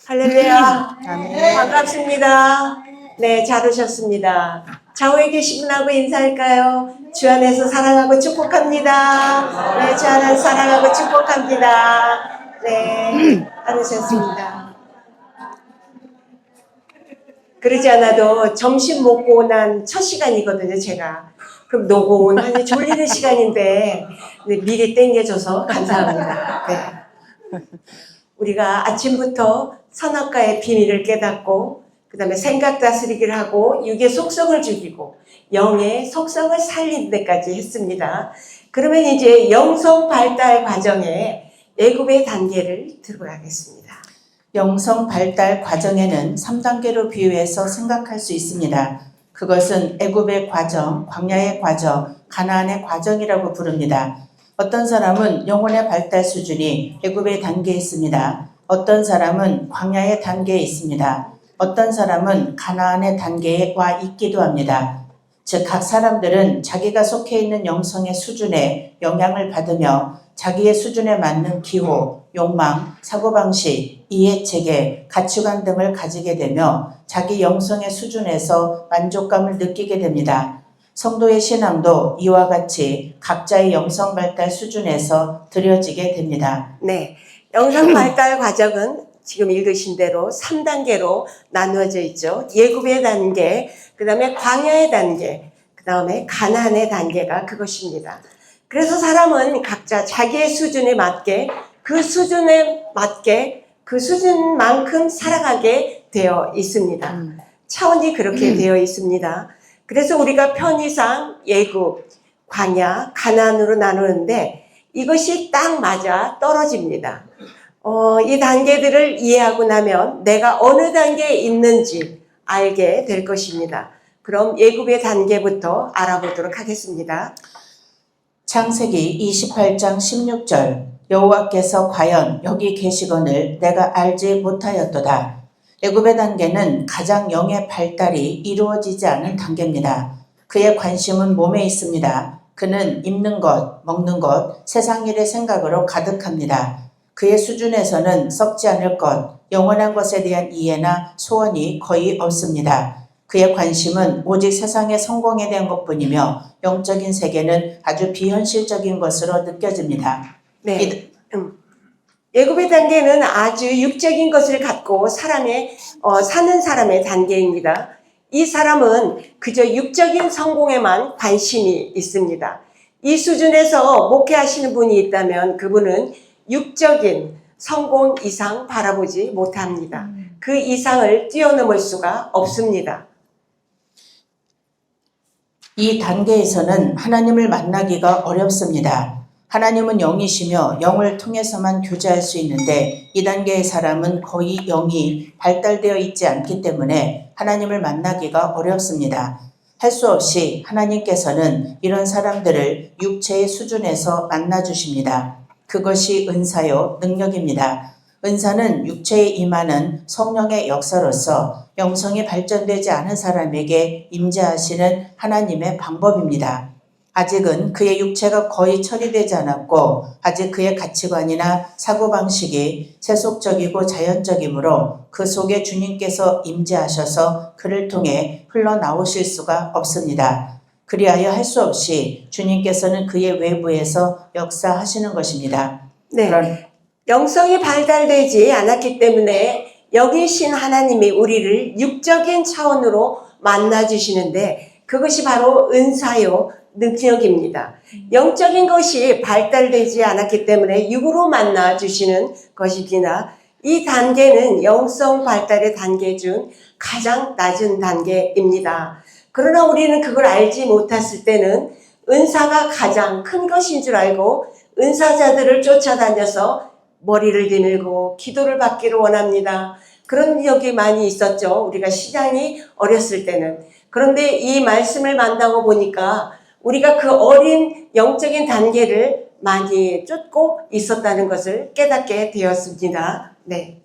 할렐루야. 아멘. 반갑습니다. 네, 잘 오셨습니다. 좌우에 계신 분하고 인사할까요? 주 안에서 사랑하고 축복합니다. 네, 주 안에서 사랑하고 축복합니다. 네, 잘 오셨습니다. 그러지 않아도 점심 먹고 난 첫 시간이거든요, 제가. 그럼 노곤하니 졸리는 시간인데 미리 땡겨줘서 감사합니다. 네. 우리가 아침부터 선악과의 비밀을 깨닫고 그 다음에 생각 다스리기를 하고 육의 속성을 죽이고 영의 속성을 살리는 데까지 했습니다. 그러면 이제 영성 발달 과정에 애굽의 단계를 들어가겠습니다. 영성 발달 과정에는 3단계로 비유해서 생각할 수 있습니다. 그것은 애굽의 과정, 광야의 과정, 가나안의 과정이라고 부릅니다. 어떤 사람은 영혼의 발달 수준이 애굽의 단계에 있습니다. 어떤 사람은 광야의 단계에 있습니다. 어떤 사람은 가나안의 단계에 와 있기도 합니다. 즉, 각 사람들은 자기가 속해 있는 영성의 수준에 영향을 받으며 자기의 수준에 맞는 기호, 욕망, 사고방식, 이해체계, 가치관 등을 가지게 되며 자기 영성의 수준에서 만족감을 느끼게 됩니다. 성도의 신앙도 이와 같이 각자의 영성 발달 수준에서 드려지게 됩니다. 네, 영성 발달 과정은 지금 읽으신 대로 3단계로 나누어져 있죠. 예굽의 단계, 그 다음에 광야의 단계, 그 다음에 가나안의 단계가 그것입니다. 그래서 사람은 각자 자기의 수준에 맞게 그 수준만큼 살아가게 되어 있습니다. 차원이 그렇게 되어 있습니다. 그래서 우리가 편의상 예굽, 광야, 가나안으로 나누는데 이것이 딱 맞아 떨어집니다. 이 단계들을 이해하고 나면 내가 어느 단계에 있는지 알게 될 것입니다. 그럼 예굽의 단계부터 알아보도록 하겠습니다. 창세기 28장 16절 여호와께서 과연 여기 계시거늘 내가 알지 못하였도다. 애굽의 단계는 가장 영의 발달이 이루어지지 않은 단계입니다. 그의 관심은 몸에 있습니다. 그는 입는 것, 먹는 것, 세상 일의 생각으로 가득합니다. 그의 수준에서는 썩지 않을 것, 영원한 것에 대한 이해나 소원이 거의 없습니다. 그의 관심은 오직 세상의 성공에 대한 것뿐이며 영적인 세계는 아주 비현실적인 것으로 느껴집니다. 네. 예굽의 단계는 아주 육적인 것을 갖고 사는 사람의 단계입니다. 이 사람은 그저 육적인 성공에만 관심이 있습니다. 이 수준에서 목회하시는 분이 있다면 그분은 육적인 성공 이상 바라보지 못합니다. 그 이상을 뛰어넘을 수가 없습니다. 이 단계에서는 하나님을 만나기가 어렵습니다. 하나님은 영이시며 영을 통해서만 교제할 수 있는데 이 단계의 사람은 거의 영이 발달되어 있지 않기 때문에 하나님을 만나기가 어렵습니다. 할 수 없이 하나님께서는 이런 사람들을 육체의 수준에서 만나주십니다. 그것이 은사요, 능력입니다. 은사는 육체에 임하는 성령의 역사로서 영성이 발전되지 않은 사람에게 임재하시는 하나님의 방법입니다. 아직은 그의 육체가 거의 처리되지 않았고 아직 그의 가치관이나 사고방식이 세속적이고 자연적이므로 그 속에 주님께서 임재하셔서 그를 통해 흘러나오실 수가 없습니다. 그리하여 할 수 없이 주님께서는 그의 외부에서 역사하시는 것입니다. 네. 영성이 발달되지 않았기 때문에 여기신 하나님이 우리를 육적인 차원으로 만나주시는데 그것이 바로 은사요, 능력입니다. 영적인 것이 발달되지 않았기 때문에 육으로 만나주시는 것입니다. 이 단계는 영성 발달의 단계 중 가장 낮은 단계입니다. 그러나 우리는 그걸 알지 못했을 때는 은사가 가장 큰 것인 줄 알고 은사자들을 쫓아다녀서 머리를 내밀고 기도를 받기를 원합니다. 그런 적이 많이 있었죠. 우리가 신앙이 어렸을 때는. 그런데 이 말씀을 만나고 보니까 우리가 그 어린 영적인 단계를 많이 쫓고 있었다는 것을 깨닫게 되었습니다. 네.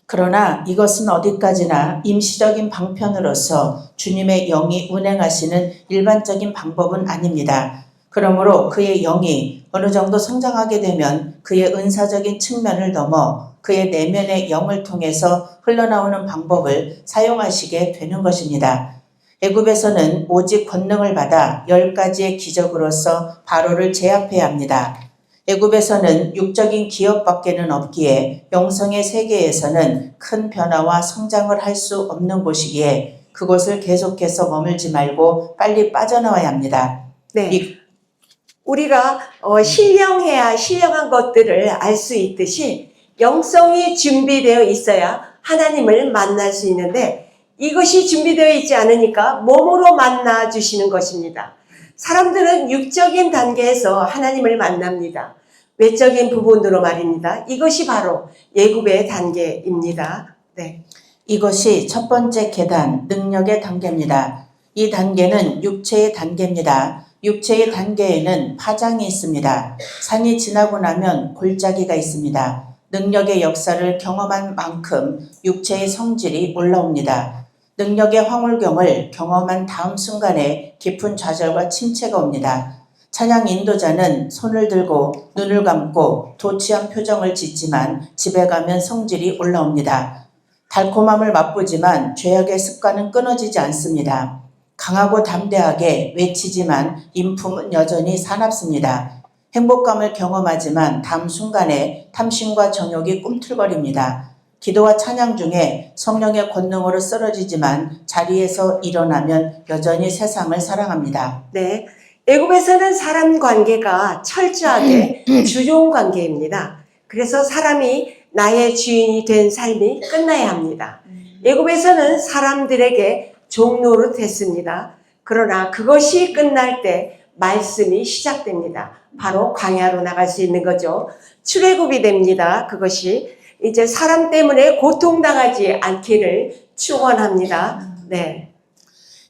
그러나 이것은 어디까지나 임시적인 방편으로서 주님의 영이 운행하시는 일반적인 방법은 아닙니다. 그러므로 그의 영이 어느 정도 성장하게 되면 그의 은사적인 측면을 넘어 그의 내면의 영을 통해서 흘러나오는 방법을 사용하시게 되는 것입니다. 애굽에서는 오직 권능을 받아 10가지의 기적으로서 바로를 제압해야 합니다. 애굽에서는 육적인 기업밖에는 없기에 영성의 세계에서는 큰 변화와 성장을 할 수 없는 곳이기에 그곳을 계속해서 머물지 말고 빨리 빠져나와야 합니다. 네. 우리가 신령해야 신령한 것들을 알 수 있듯이 영성이 준비되어 있어야 하나님을 만날 수 있는데 이것이 준비되어 있지 않으니까 몸으로 만나 주시는 것입니다. 사람들은 육적인 단계에서 하나님을 만납니다. 외적인 부분으로 말입니다. 이것이 바로 예굽의 단계입니다. 네. 이것이 첫 번째 계단, 능력의 단계입니다. 이 단계는 육체의 단계입니다. 육체의 단계에는 파장이 있습니다. 산이 지나고 나면 골짜기가 있습니다. 능력의 역사를 경험한 만큼 육체의 성질이 올라옵니다. 능력의 황홀경을 경험한 다음 순간에 깊은 좌절과 침체가 옵니다. 찬양 인도자는 손을 들고 눈을 감고 도취한 표정을 짓지만 집에 가면 성질이 올라옵니다. 달콤함을 맛보지만 죄악의 습관은 끊어지지 않습니다. 강하고 담대하게 외치지만 인품은 여전히 사납습니다. 행복감을 경험하지만 다음 순간에 탐심과 정욕이 꿈틀거립니다. 기도와 찬양 중에 성령의 권능으로 쓰러지지만 자리에서 일어나면 여전히 세상을 사랑합니다. 네. 애굽에서는 사람 관계가 철저하게 주종 관계입니다. 그래서 사람이 나의 주인이 된 삶이 끝나야 합니다. 애굽에서는 사람들에게 종로로 됐습니다. 그러나 그것이 끝날 때 말씀이 시작됩니다. 바로 광야로 나갈 수 있는 거죠. 출애굽이 됩니다. 그것이 이제 사람 때문에 고통당하지 않기를 축원합니다. 네.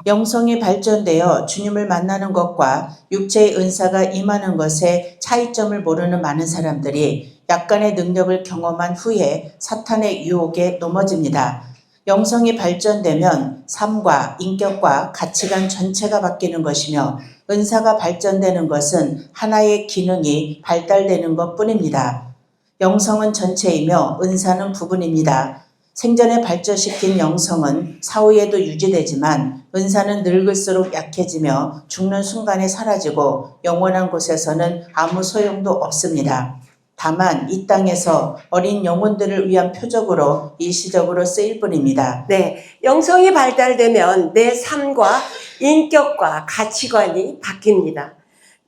영성이 발전되어 주님을 만나는 것과 육체의 은사가 임하는 것의 차이점을 모르는 많은 사람들이 약간의 능력을 경험한 후에 사탄의 유혹에 넘어집니다. 영성이 발전되면 삶과 인격과 가치관 전체가 바뀌는 것이며 은사가 발전되는 것은 하나의 기능이 발달되는 것뿐입니다. 영성은 전체이며 은사는 부분입니다. 생전에 발전시킨 영성은 사후에도 유지되지만 은사는 늙을수록 약해지며 죽는 순간에 사라지고 영원한 곳에서는 아무 소용도 없습니다. 다만 이 땅에서 어린 영혼들을 위한 표적으로 일시적으로 쓰일 뿐입니다. 네. 영성이 발달되면 내 삶과 인격과 가치관이 바뀝니다.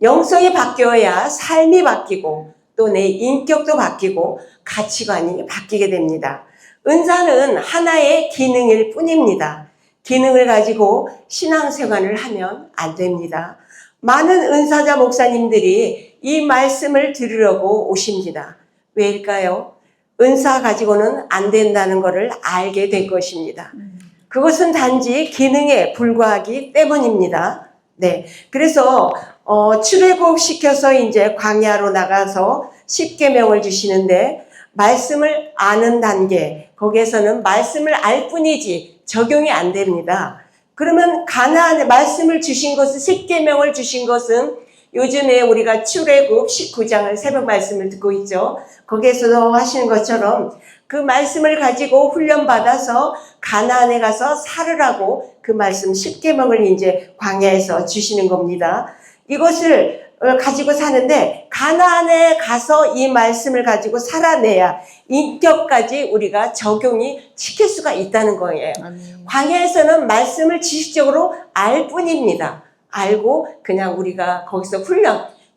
영성이 바뀌어야 삶이 바뀌고 또 내 인격도 바뀌고 가치관이 바뀌게 됩니다. 은사는 하나의 기능일 뿐입니다. 기능을 가지고 신앙생활을 하면 안 됩니다. 많은 은사자 목사님들이 이 말씀을 들으려고 오십니다. 왜일까요? 은사 가지고는 안 된다는 것을 알게 된 것입니다. 그것은 단지 기능에 불과하기 때문입니다. 네. 그래서 출애굽 시켜서 이제 광야로 나가서 십계명을 주시는데 말씀을 아는 단계, 거기에서는 말씀을 알 뿐이지 적용이 안 됩니다. 그러면 가나안에 말씀을 주신 것은, 십계명을 주신 것은 요즘에 우리가 출애굽 19장을 새벽 말씀을 듣고 있죠. 거기에서도 하시는 것처럼 그 말씀을 가지고 훈련받아서 가나안에 가서 살으라고 그 말씀 십계명을 이제 광야에서 주시는 겁니다. 이것을 가지고 사는데 가나안에 가서 이 말씀을 가지고 살아내야 인격까지 우리가 적용이 시킬 수가 있다는 거예요. 광야에서는 말씀을 지식적으로 알 뿐입니다. 알고 그냥 우리가 거기서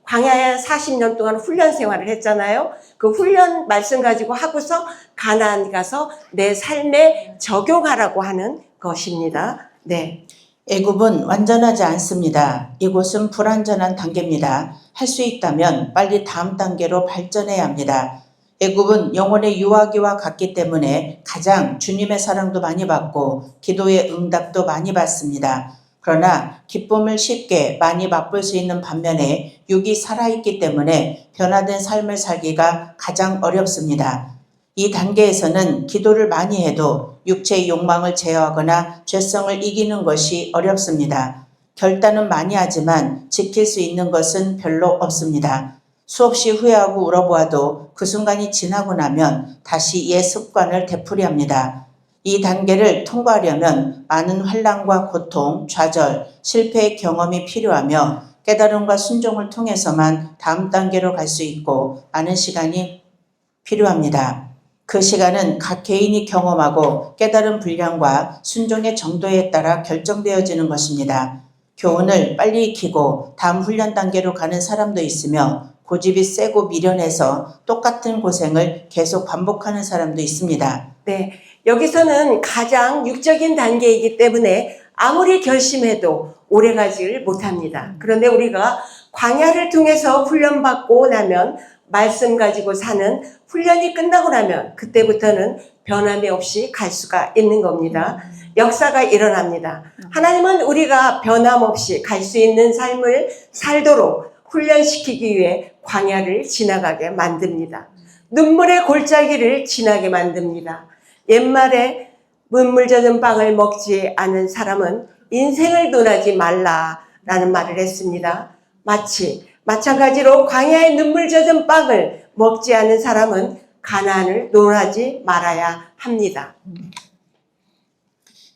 광야에 40년 동안 훈련 생활을 했잖아요. 그 훈련 말씀 가지고 하고서 가나안 가서 내 삶에 적용하라고 하는 것입니다. 네. 애굽은 완전하지 않습니다. 이곳은 불완전한 단계입니다. 할 수 있다면 빨리 다음 단계로 발전해야 합니다. 애굽은 영혼의 유아기와 같기 때문에 가장 주님의 사랑도 많이 받고 기도의 응답도 많이 받습니다. 그러나 기쁨을 쉽게 많이 맛볼 수 있는 반면에 육이 살아있기 때문에 변화된 삶을 살기가 가장 어렵습니다. 이 단계에서는 기도를 많이 해도 육체의 욕망을 제어하거나 죄성을 이기는 것이 어렵습니다. 결단은 많이 하지만 지킬 수 있는 것은 별로 없습니다. 수없이 후회하고 울어보아도 그 순간이 지나고 나면 다시 옛 습관을 되풀이합니다. 이 단계를 통과하려면 많은 환난과 고통, 좌절, 실패의 경험이 필요하며 깨달음과 순종을 통해서만 다음 단계로 갈 수 있고 많은 시간이 필요합니다. 그 시간은 각 개인이 경험하고 깨달은 분량과 순종의 정도에 따라 결정되어지는 것입니다. 교훈을 빨리 익히고 다음 훈련 단계로 가는 사람도 있으며 고집이 세고 미련해서 똑같은 고생을 계속 반복하는 사람도 있습니다. 네, 여기서는 가장 육적인 단계이기 때문에 아무리 결심해도 오래가지를 못합니다. 그런데 우리가 광야를 통해서 훈련받고 나면 말씀 가지고 사는 훈련이 끝나고 나면 그때부터는 변함이 없이 갈 수가 있는 겁니다. 역사가 일어납니다. 하나님은 우리가 변함없이 갈 수 있는 삶을 살도록 훈련시키기 위해 광야를 지나가게 만듭니다. 눈물의 골짜기를 지나게 만듭니다. 옛말에 눈물 젖은 빵을 먹지 않은 사람은 인생을 논하지 말라라는 말을 했습니다. 마찬가지로 광야의 눈물 젖은 빵을 먹지 않은 사람은 가나안을 논하지 말아야 합니다.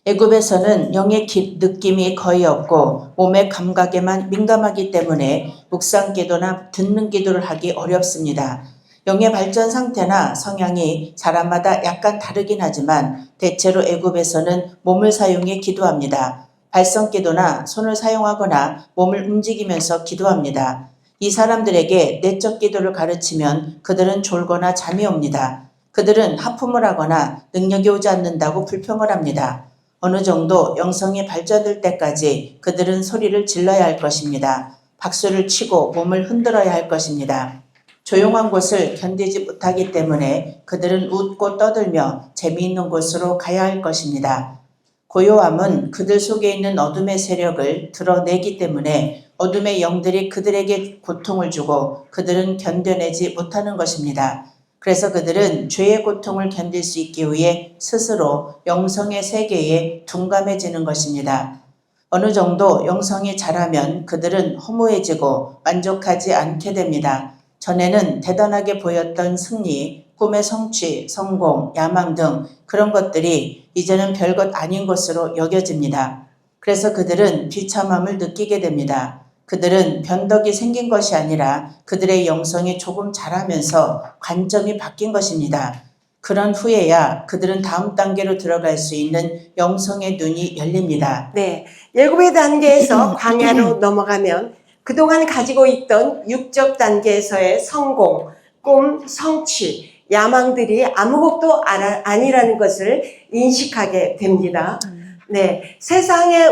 애굽에서는 영의 느낌이 거의 없고 몸의 감각에만 민감하기 때문에 묵상 기도나 듣는 기도를 하기 어렵습니다. 영의 발전 상태나 성향이 사람마다 약간 다르긴 하지만 대체로 애굽에서는 몸을 사용해 기도합니다. 발성 기도나 손을 사용하거나 몸을 움직이면서 기도합니다. 이 사람들에게 내적 기도를 가르치면 그들은 졸거나 잠이 옵니다. 그들은 하품을 하거나 능력이 오지 않는다고 불평을 합니다. 어느 정도 영성이 발전될 때까지 그들은 소리를 질러야 할 것입니다. 박수를 치고 몸을 흔들어야 할 것입니다. 조용한 곳을 견디지 못하기 때문에 그들은 웃고 떠들며 재미있는 곳으로 가야 할 것입니다. 고요함은 그들 속에 있는 어둠의 세력을 드러내기 때문에 어둠의 영들이 그들에게 고통을 주고 그들은 견뎌내지 못하는 것입니다. 그래서 그들은 죄의 고통을 견딜 수 있기 위해 스스로 영성의 세계에 둔감해지는 것입니다. 어느 정도 영성이 자라면 그들은 허무해지고 만족하지 않게 됩니다. 전에는 대단하게 보였던 승리, 꿈의 성취, 성공, 야망 등 그런 것들이 이제는 별것 아닌 것으로 여겨집니다. 그래서 그들은 비참함을 느끼게 됩니다. 그들은 변덕이 생긴 것이 아니라 그들의 영성이 조금 자라면서 관점이 바뀐 것입니다. 그런 후에야 그들은 다음 단계로 들어갈 수 있는 영성의 눈이 열립니다. 네, 예고의 단계에서 광야로 넘어가면 그동안 가지고 있던 육적 단계에서의 성공, 꿈, 성취, 야망들이 아무것도 아니라는 것을 인식하게 됩니다. 네,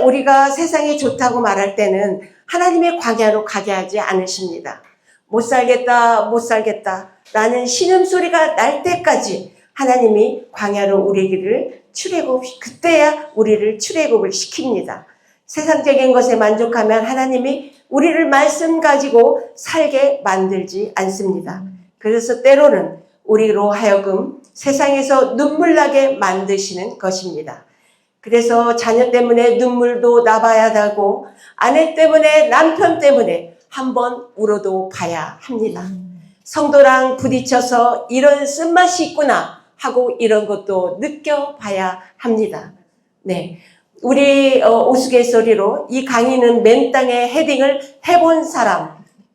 우리가 세상이 좋다고 말할 때는 하나님의 광야로 가게 하지 않으십니다. 못 살겠다 라는 신음소리가 날 때까지 하나님이 광야로 그때야 우리를 출애굽을 시킵니다. 세상적인 것에 만족하면 하나님이 우리를 말씀 가지고 살게 만들지 않습니다. 그래서 때로는 우리로 하여금 세상에서 눈물 나게 만드시는 것입니다. 그래서 자녀 때문에 눈물도 나봐야 하고 아내 때문에 남편 때문에 한번 울어도 봐야 합니다. 성도랑 부딪혀서 이런 쓴맛이 있구나 하고 이런 것도 느껴봐야 합니다. 네, 우리 우스갯소리로 이 강의는 맨 땅에 헤딩을 해본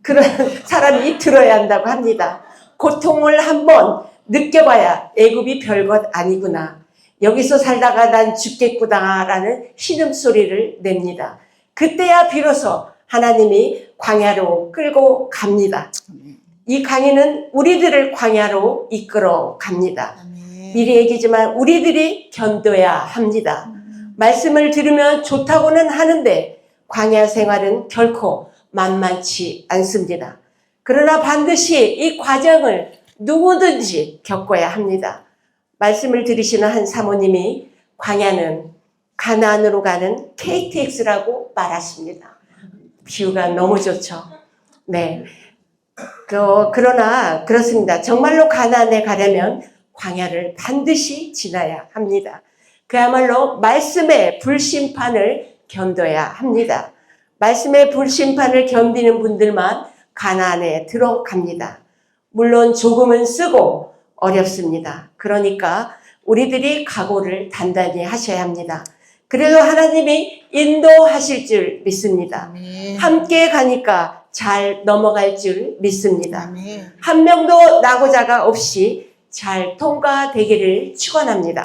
그런 사람이 들어야 한다고 합니다. 고통을 한번 느껴봐야 애굽이 별것 아니구나. 여기서 살다가 난 죽겠구나라는 신음소리를 냅니다. 그때야 비로소 하나님이 광야로 끌고 갑니다. 이 강의는 우리들을 광야로 이끌어 갑니다. 미리 얘기지만 우리들이 견뎌야 합니다. 말씀을 들으면 좋다고는 하는데 광야 생활은 결코 만만치 않습니다. 그러나 반드시 이 과정을 누구든지 겪어야 합니다. 말씀을 들으시는 한 사모님이 광야는 가나안으로 가는 KTX라고 말하십니다. 비유가 너무 좋죠. 네. 그러나 그렇습니다. 정말로 가나안에 가려면 광야를 반드시 지나야 합니다. 그야말로 말씀의 불심판을 견뎌야 합니다. 말씀의 불심판을 견디는 분들만 가나안에 들어갑니다. 물론 조금은 쓰고 어렵습니다. 그러니까 우리들이 각오를 단단히 하셔야 합니다. 그래도 하나님이 인도하실 줄 믿습니다. 아멘. 함께 가니까 잘 넘어갈 줄 믿습니다. 아멘. 한 명도 낙오자가 없이 잘 통과되기를 축원합니다.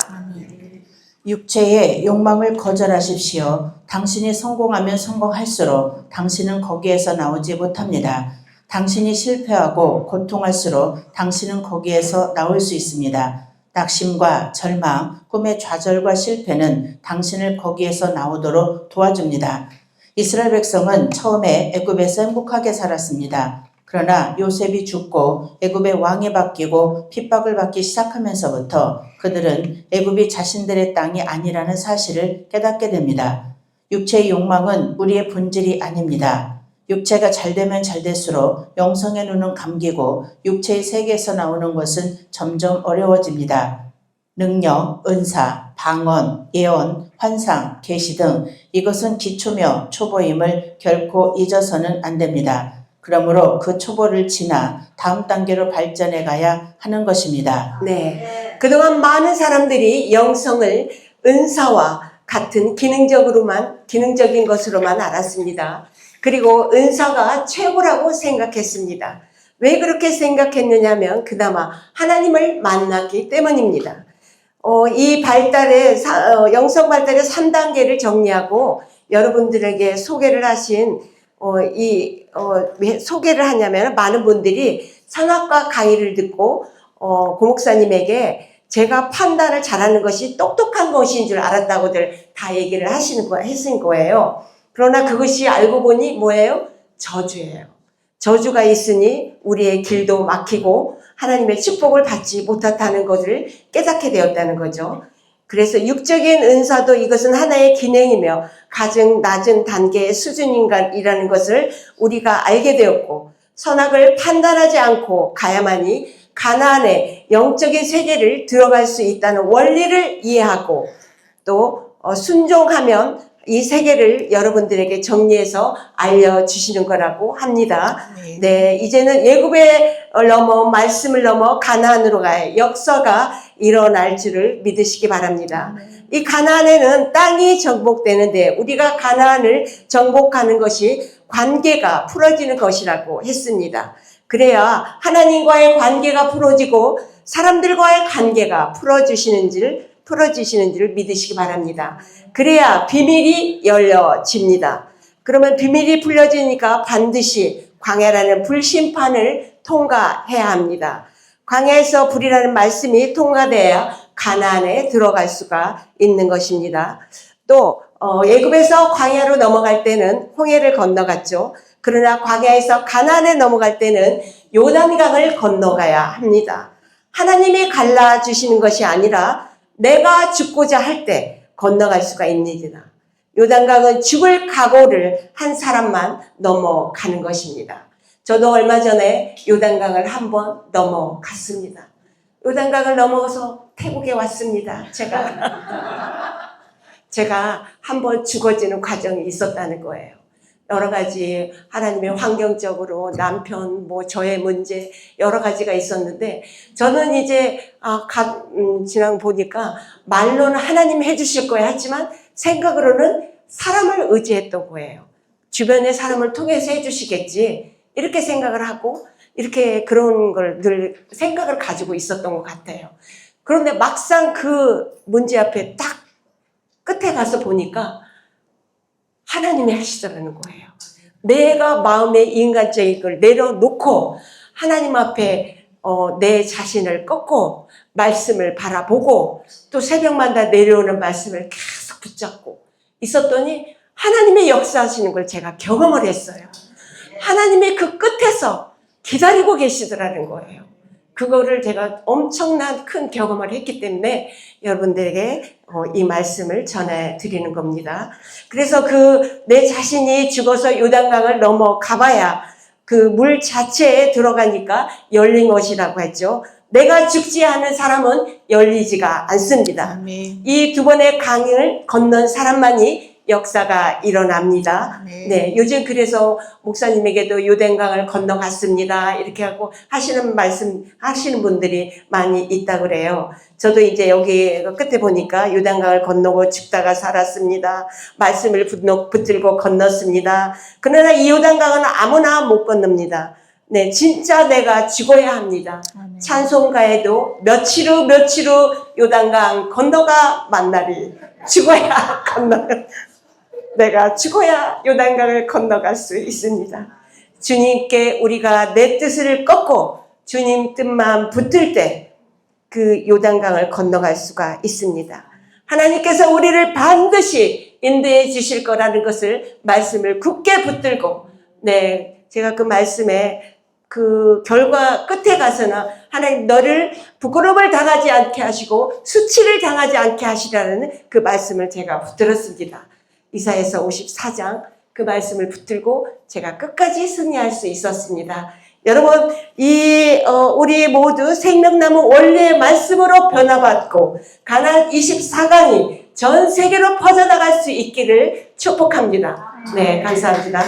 육체의 욕망을 거절하십시오. 당신이 성공하면 성공할수록 당신은 거기에서 나오지 못합니다. 당신이 실패하고 고통할수록 당신은 거기에서 나올 수 있습니다. 낙심과 절망, 꿈의 좌절과 실패는 당신을 거기에서 나오도록 도와줍니다. 이스라엘 백성은 처음에 애굽에서 행복하게 살았습니다. 그러나 요셉이 죽고 애굽의 왕이 바뀌고 핍박을 받기 시작하면서부터 그들은 애굽이 자신들의 땅이 아니라는 사실을 깨닫게 됩니다. 육체의 욕망은 우리의 본질이 아닙니다. 육체가 잘되면 잘될수록 영성의 눈은 감기고 육체의 세계에서 나오는 것은 점점 어려워집니다. 능력, 은사, 방언, 예언, 환상, 계시 등 이것은 기초며 초보임을 결코 잊어서는 안 됩니다. 그러므로 그 초보를 지나 다음 단계로 발전해 가야 하는 것입니다. 네. 그동안 많은 사람들이 영성을 은사와 같은 기능적인 것으로만 알았습니다. 그리고 은사가 최고라고 생각했습니다. 왜 그렇게 생각했느냐면 그나마 하나님을 만났기 때문입니다. 이 영성 발달의 3단계를 정리하고 여러분들에게 소개를 하신 왜 소개를 하냐면 많은 분들이 성악과 강의를 듣고 고목사님에게 제가 판단을 잘하는 것이 똑똑한 것인 줄 알았다고들 다 얘기를 하신 거예요. 그러나 그것이 알고 보니 뭐예요? 저주예요. 저주가 있으니 우리의 길도 막히고 하나님의 축복을 받지 못했다는 것을 깨닫게 되었다는 거죠. 그래서 육적인 은사도 이것은 하나의 기능이며 가장 낮은 단계의 수준이라는 것을 우리가 알게 되었고 선악을 판단하지 않고 가야만이 가나안의 영적인 세계를 들어갈 수 있다는 원리를 이해하고 또 순종하면 이 세계를 여러분들에게 정리해서 알려주시는 거라고 합니다. 네, 이제는 애굽에 넘어 말씀을 넘어 가나안으로 가야 역사가 일어날 줄을 믿으시기 바랍니다. 이 가나안에는 땅이 정복되는데 우리가 가나안을 정복하는 것이 관계가 풀어지는 것이라고 했습니다. 그래야 하나님과의 관계가 풀어지고 사람들과의 관계가 풀어지시는 줄을 믿으시기 바랍니다. 그래야 비밀이 열려집니다. 그러면 비밀이 풀려지니까 반드시 광야라는 불심판을 통과해야 합니다. 광야에서 불이라는 말씀이 통과돼야 가나안에 들어갈 수가 있는 것입니다. 또 애굽에서 광야로 넘어갈 때는 홍해를 건너갔죠. 그러나 광야에서 가나안에 넘어갈 때는 요단강을 건너가야 합니다. 하나님이 갈라주시는 것이 아니라 내가 죽고자 할 때 건너갈 수가 있습니다. 요단강은 죽을 각오를 한 사람만 넘어가는 것입니다. 저도 얼마 전에 요단강을 한번 넘어갔습니다. 요단강을 넘어가서 태국에 왔습니다. 제가 한번 죽어지는 과정이 있었다는 거예요. 여러 가지 하나님의 환경적으로 남편 저의 문제 여러 가지가 있었는데 저는 이제 지난 보니까 말로는 하나님 해주실 거야 하지만 생각으로는 사람을 의지했던 거예요. 주변의 사람을 통해서 해주시겠지 이렇게 생각을 하고 이렇게 그런 걸 늘 생각을 가지고 있었던 것 같아요. 그런데 막상 그 문제 앞에 딱 끝에 가서 보니까 하나님이 하시더라는 거예요. 내가 마음의 인간적인 걸 내려놓고 하나님 앞에 내 자신을 꺾고 말씀을 바라보고 또 새벽마다 내려오는 말씀을 계속 붙잡고 있었더니 하나님의 역사하시는 걸 제가 경험을 했어요. 하나님의 그 끝에서 기다리고 계시더라는 거예요. 그거를 제가 엄청난 큰 경험을 했기 때문에 여러분들에게 이 말씀을 전해드리는 겁니다. 그래서 내 자신이 죽어서 요단강을 넘어가봐야 그 물 자체에 들어가니까 열린 것이라고 했죠. 내가 죽지 않은 사람은 열리지가 않습니다. 아멘. 이 두 번의 강을 건넌 사람만이 역사가 일어납니다. 네, 요즘 그래서 목사님에게도 요단강을 건너갔습니다. 이렇게 하고 하시는 말씀 하시는 분들이 많이 있다 그래요. 저도 이제 여기 끝에 보니까 요단강을 건너고 죽다가 살았습니다. 말씀을 붙들고 건넜습니다. 그러나 이 요단강은 아무나 못 건넙니다. 네, 진짜 내가 죽어야 합니다. 찬송가에도 며칠 후 요단강 건너가 만나리. 죽어야 내가 죽어야 요단강을 건너갈 수 있습니다. 주님께 우리가 내 뜻을 꺾고 주님 뜻만 붙들 때 그 요단강을 건너갈 수가 있습니다. 하나님께서 우리를 반드시 인도해 주실 거라는 것을 말씀을 굳게 붙들고, 네, 제가 그 말씀에 그 결과 끝에 가서는 하나님 너를 부끄러움을 당하지 않게 하시고 수치를 당하지 않게 하시라는 그 말씀을 제가 붙들었습니다. 이사야서 54장 그 말씀을 붙들고 제가 끝까지 승리할 수 있었습니다. 여러분, 우리 모두 생명나무 원리의 말씀으로 변화받고 가나안 24강이 전 세계로 퍼져나갈 수 있기를 축복합니다. 네, 감사합니다.